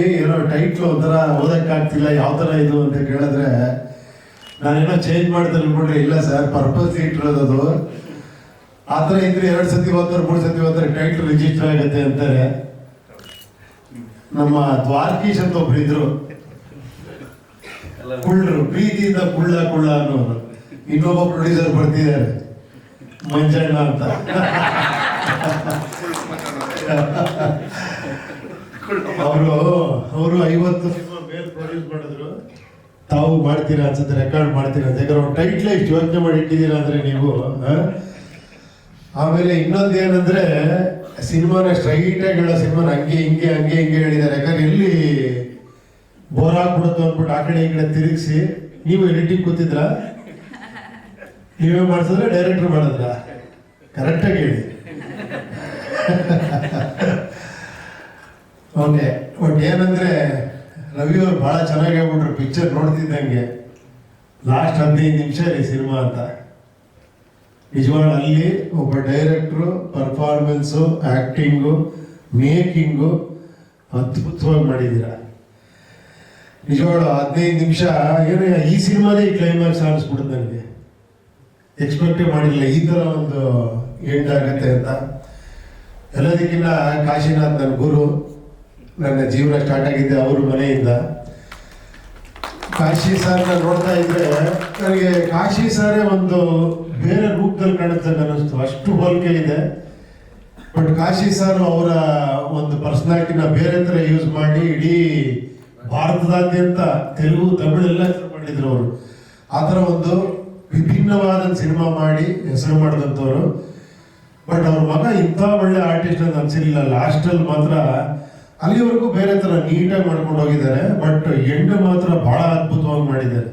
ಏನೋ ಟೈಟ್ಲ್ ಒಂಥರ ಓದಕ್ಕಾಗ್ತಿಲ್ಲ, ಯಾವ ಥರ ಇದು ಅಂತ ಕೇಳಿದ್ರೆ ನಾನೇನೋ ಚೇಂಜ್ ಮಾಡ್ತಾರೆ ಅನ್ಕೊಂಡ್ರೆ ಇಲ್ಲ ಸರ್, ಪರ್ಪಸ್ ಇಟ್ಟಿರೋದು ಆ ಥರ ಇದ್ರೆ 2 ಸತಿ ಓದ್ತಾರೆ 3 ಸತಿ ಓದ್ತಾರೆ ಟೈಟ್ಲ್ ರಿಜಿಸ್ಟರ್ ಆಗುತ್ತೆ ಅಂತಾರೆ. ನಮ್ಮ ದ್ವಾರಕೀಶ್ ಅಂತ ಒಬ್ರು ಇದ್ರು, ಕುಳ್ಳರು, ಪ್ರೀತಿಯಿಂದ ಕುಳ್ಳ ಕುಳ್ಳ ಅನ್ನೋರು. ಇನ್ನೊಬ್ಬ ಪ್ರೊಡ್ಯೂಸರ್ ಬರ್ತಿದ್ದಾರೆ ಮಂಜಣ್ಣ ಅಂತ. ಅವರು 50 ಸಿನಿಮಾ ಮೇಲೆ ಪ್ರೊಡ್ಯೂಸ್ ಮಾಡಿದ್ರು. ತಾವು ಮಾಡ್ತೀರಾ ಅನ್ಸುತ್ತೆ, ರೆಕಾರ್ಡ್ ಮಾಡ್ತೀರಾ ಅಂತ. ಯಾಕಂದ್ರೆ ಒಂದು ಟೈಟ್ಲ್ ಇಷ್ಟು ಯೋಚನೆ ಮಾಡಿ ಇಟ್ಟಿದ್ದೀರಾ ಅಂದ್ರೆ ನೀವು. ಆಮೇಲೆ ಇನ್ನೊಂದು ಏನಂದ್ರೆ, ಸಿನಿಮಾನ ಸ್ಟ್ರೈಟ್ ಆಗಿ ಹೇಳೋ ಸಿನಿಮಾನ ಹಂಗೆ ಹಿಂಗೆ ಹೇಳಿದ್ದಾರೆ. ಯಾಕಂದ್ರೆ ಎಲ್ಲಿ ಬೋರ್ ಆಗ್ಬಿಡುತ್ತೋ ಅಂದ್ಬಿಟ್ಟು ಆ ಕಡೆ ಈ ಕಡೆ ತಿರುಗಿಸಿ. ನೀವು ಎಡಿಟಿಂಗ್ ಕೂತಿದ್ರ, ನೀವೇ ಮಾಡಿಸಿದ್ರೆ ಡೈರೆಕ್ಟರ್ ಮಾಡಿದ್ರ? ಕರೆಕ್ಟಾಗಿ ಹೇಳಿ. ಓಕೆ, ಬಟ್ ಏನಂದ್ರೆ ರವಿ ಅವ್ರು ಬಹಳ ಚೆನ್ನಾಗಿ ಹೇಳ್ಬಿಟ್ರು. ಪಿಕ್ಚರ್ ನೋಡ್ತಿದ್ದಂಗೆ ಲಾಸ್ಟ್ 15 ನಿಮಿಷ ರೀ ಸಿನಿಮಾ ಅಂತ. ನಿಜವಾಗ್ಲೂ ಅಲ್ಲಿ ಒಬ್ಬ ಡೈರೆಕ್ಟ್ರು ಪರ್ಫಾರ್ಮೆನ್ಸು, ಆಕ್ಟಿಂಗು, ಮೇಕಿಂಗು ಅದ್ಭುತವಾಗಿ ಮಾಡಿದ್ದೀರ. ನಿಜವಾಗ್ಲೂ 15 ನಿಮಿಷ ಏನೋ ಈ ಸಿನಿಮಾದೇ ಈ ಕ್ಲೈಮ್ಯಾಕ್ಸ್ ಅನಿಸ್ಬಿಡುತ್ತೆ ನನಗೆ. ಎಕ್ಸ್ಪೆಕ್ಟೇ ಮಾಡಿರಲಿಲ್ಲ ಈ ಥರ ಒಂದು ಎಂಡ್ ಆಗುತ್ತೆ ಅಂತ. ಎಲ್ಲದಕ್ಕಿಂತ ಕಾಶಿನಾಥ್ ನನ್ನ ಗುರು, ನನ್ನ ಜೀವನ ಸ್ಟಾರ್ಟ್ ಆಗಿದ್ದೆ ಅವ್ರ ಮನೆಯಿಂದ. ಕಾಶಿ ಸರ್ನ ನೋಡ್ತಾ ಇದ್ರೆ ನನಗೆ ಕಾಶಿ ಸರೇ ಒಂದು ಬೇರೆ ರೂಪದಲ್ಲಿ ಕಾಣುತ್ತೆ ಅನ್ನಿಸ್ತು. ಅಷ್ಟು ಹೋಲಿಕೆ ಇದೆ. ಬಟ್ ಕಾಶಿ ಸರ್ ಅವರ ಒಂದು ಪರ್ಸನಾಲಿಟಿನ ಬೇರೆ ಥರ ಯೂಸ್ ಮಾಡಿ ಇಡೀ ಭಾರತದಾದ್ಯಂತ ತೆಲುಗು, ತಮಿಳು ಎಲ್ಲ ಹೆಸರು ಮಾಡಿದ್ರು ಅವರು. ಆ ಥರ ಒಂದು ವಿಭಿನ್ನವಾದ ಸಿನಿಮಾ ಮಾಡಿ ಹೆಸರು ಮಾಡಿದಂಥವ್ರು. ಬಟ್ ಅವ್ರ ಮಗ ಇಂಥ ಒಳ್ಳೆ ಆರ್ಟಿಸ್ಟ್ ಅಂತ ಅನ್ಸಿರ್ಲಿಲ್ಲ. ಲಾಸ್ಟಲ್ಲಿ ಮಾತ್ರ ಅಲ್ಲಿವರೆಗೂ ಬೇರೆ ಥರ ನೀಟಾಗಿ ಮಾಡ್ಕೊಂಡು ಹೋಗಿದ್ದಾರೆ. ಬಟ್ ಎಂಡ್ ಮಾತ್ರ ಬಹಳ ಅದ್ಭುತವಾಗಿ ಮಾಡಿದ್ದಾರೆ.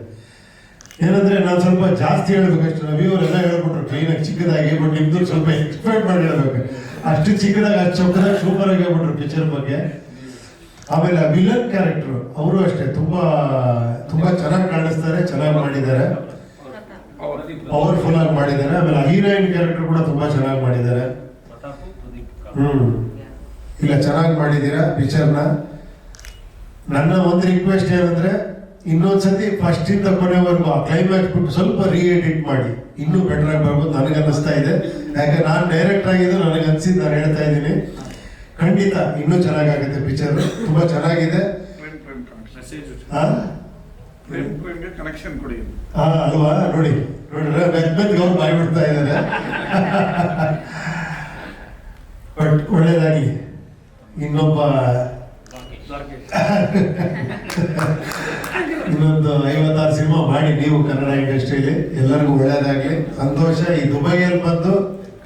ಏನಂದ್ರೆ ನಾನು ಸ್ವಲ್ಪ ಜಾಸ್ತಿ ಹೇಳ್ಬೇಕಷ್ಟು. ರವಿ ಅವರೆಲ್ಲ ಹೇಳ್ಬಿಟ್ರು ಕ್ಲೀನಾಗಿ ಚಿಕ್ಕದಾಗಿ, ಬಟ್ ನಿಮ್ದು ಸ್ವಲ್ಪ ಎಕ್ಸ್ಪೆಕ್ಟ್ ಮಾಡಿ ಹೇಳ್ಬೇಕು. ಅಷ್ಟು ಚಿಕ್ಕದಾಗಿ ಅಷ್ಟು ಚೊಕ್ಕದಾಗಿ ಸೂಪರ್ ಆಗಿ ಹೇಳ್ಬಿಟ್ರು ಪಿಕ್ಚರ್ ಬಗ್ಗೆ. ಆಮೇಲೆ ವಿಲನ್ ಕ್ಯಾರೆಕ್ಟರ್ ಅವರು ಅಷ್ಟೇ ತುಂಬಾ ಚೆನ್ನಾಗಿ ಕಾಣಿಸ್ತಾರೆ, ಚೆನ್ನಾಗಿ ಮಾಡಿದ್ದಾರೆ, ಪವರ್ಫುಲ್ ಆಗಿ ಮಾಡಿದ್ದಾರೆ. ಆಮೇಲೆ ಹೀರೋಯಿನ್ ಕ್ಯಾರೆಕ್ಟರ್ ಕೂಡ ತುಂಬಾ ಚೆನ್ನಾಗಿ ಮಾಡಿದ್ದಾರೆ. ಇಲ್ಲ, ಚೆನ್ನಾಗಿ ಮಾಡಿದ್ದೀರಾ ಪಿಕ್ಚರ್ನ. ನನ್ನ ಒಂದು ರಿಕ್ವೆಸ್ಟ್ ಏನಂದ್ರೆ, ಇನ್ನೊಂದ್ಸತಿ ಫಸ್ಟ್ ಇಂದ ಕೊನೆವರೆಗೂ ಆ ಕ್ಲೈಮ್ಯಾಕ್ಸ್ ಬಿಟ್ಟು ಸ್ವಲ್ಪ ರೀಎಡಿಟ್ ಮಾಡಿ ಇನ್ನೂ ಬೆಟರ್ ಆಗಿ ಬರ್ಬೋದು ನನಗೆ ಅನ್ನಿಸ್ತಾ ಇದೆ. ಯಾಕೆ ನಾನು ಡೈರೆಕ್ಟರ್ ಆಗಿದ್ದು ನನಗೆ ಅನ್ಸಿದ್ದು ನಾನು ಹೇಳ್ತಾ ಇದ್ದೀನಿ. ಖಂಡಿತ ಇನ್ನೂ ಚೆನ್ನಾಗಾಗುತ್ತೆ ಪಿಕ್ಚರ್, ತುಂಬಾ ಚೆನ್ನಾಗಿದೆ. ಅಲ್ವಾ? ನೋಡಿ ಅವ್ರು ಬಾಯ್ಬಿಡ್ತಾ ಇದ್ದಾರೆ. ಬಟ್ ಒಳ್ಳೇದಾಗಿ ಇನ್ನೊಂದು 56 ಸಿನಿಮಾ ಮಾಡಿ ನೀವು ಕನ್ನಡ ಇಂಡಸ್ಟ್ರಿಯಲ್ಲಿ. ಎಲ್ಲರಿಗೂ ಒಳ್ಳೇದಾಗ್ಲಿ, ಸಂತೋಷ. ಈ ದುಬೈಯಲ್ಲಿ ಬಂದು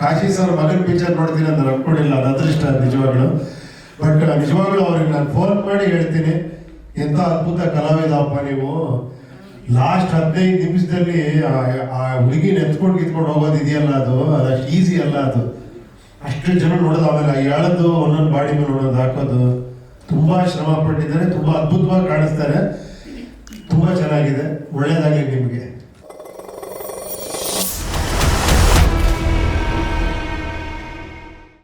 ಕಾಶಿ ಸರ್ ಮಗನ್ ಪಿಕ್ಚರ್ ನೋಡ್ತೀನಿ ಅಂತ ಅನ್ಕೊಂಡಿಲ್ಲ, ಅದು ಅದೃಷ್ಟ ನಿಜವಾಗ್ಲು. ಬಟ್ ನಿಜವಾಗ್ಲೂ ಅವ್ರಿಗೆ ನಾನು ಫೋನ್ ಮಾಡಿ ಹೇಳ್ತೀನಿ, ಎಂಥ ಅದ್ಭುತ ಕಲಾವಿದಪ್ಪ ನೀವು. ಲಾಸ್ಟ್ 15 ನಿಮಿಷದಲ್ಲಿ ಆ ಹುಡುಗಿನ ಎತ್ಕೊಂಡು ಹೋಗೋದಿದೆಯಲ್ಲ, ಅದು ಅಷ್ಟು ಈಸಿ ಅಲ್ಲ. ಅದು ಅಷ್ಟು ಜನ ನೋಡೋದು, ಆಮೇಲೆ ಹೇಳೋದು, ಒಂದೊಂದು ಬಾಡಿ ಮೇಲೆ ಒಂದೊಂದು ಹಾಕೋದು, ತುಂಬಾ ಶ್ರಮ ಪಟ್ಟಿದ್ದಾರೆ. ತುಂಬಾ ಅದ್ಭುತವಾಗಿ ಕಾಣಿಸ್ತಾರೆ. ತುಂಬಾ ಚೆನ್ನಾಗಿದೆ. ಒಳ್ಳೇದಾಗಲಿ ನಿಮಗೆ.